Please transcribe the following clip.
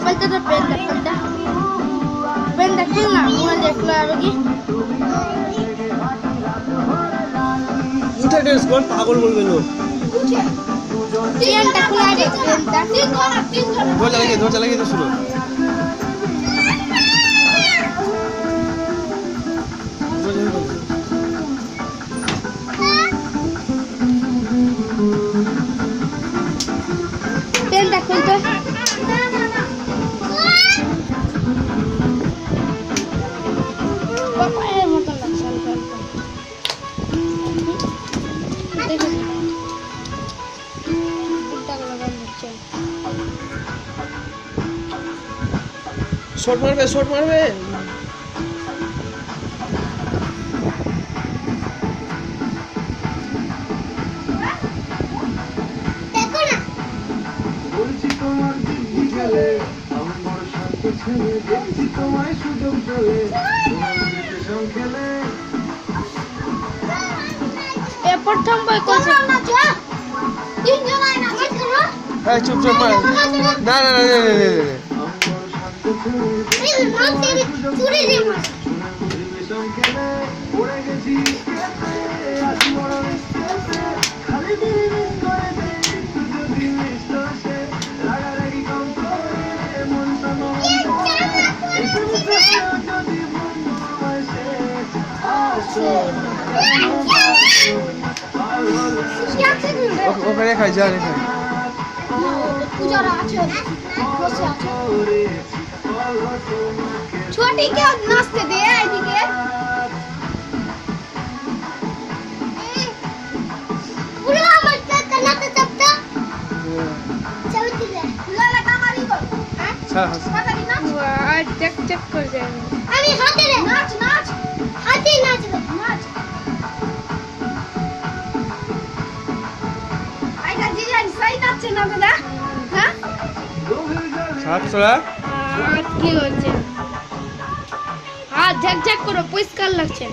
Falta de prenda, falta. Prenda खुलना, मुझे देखला आवेगी. उठा डांस कर पागल बोल गए लोग. Prenda खुला दे, prenda. दो चलेंगे तो शुरू. Prenda खुलतो. Papaya mata laksa करता. देखो. इतना लगा बच्चे. शॉट मार बे. देखो ना. বলছি তোমার দিদি গেলে আমার বড় শান্ত ছেলে দেখছি তোমায় সুযোগ চলে তোমার খেলে ए प्रथम बॉय कौन सा ना जा. तीन जन आए ना मत करो. ए चुप मार. ना. আমার বড় শান্ত ছেলে मेरी नाम तेरी चूड़ी दे मत. পরিবেশন খেলে পড়ে গেছি আজ বড় মিস্টেকে খালি দিন করে দে যদি মিষ্ট সে রাগারাগি কম করে মন সামনে এসে মুখে যদি বন্ধু আসে আসো क्या से ওখানে খাই যা রে খাই. पूजा আছে বসে আছে. छोटी क्या नाचते दे এদিকে. পুরো আমার কানাতে চাপটা চলতে দে. লালা কামারি কর. হ্যাঁ ছাড়. কথা দি নাচ. আর চেক করে যায়. আমি হাতে রে নাচ হাতে নাচ আইটা জিজান সাই নাচছে না দাদা. হ্যাঁ ছাড় তোরা. হাত কি হচ্ছে. হাত ঝাকঝাক করো পরিষ্কার লাগছে.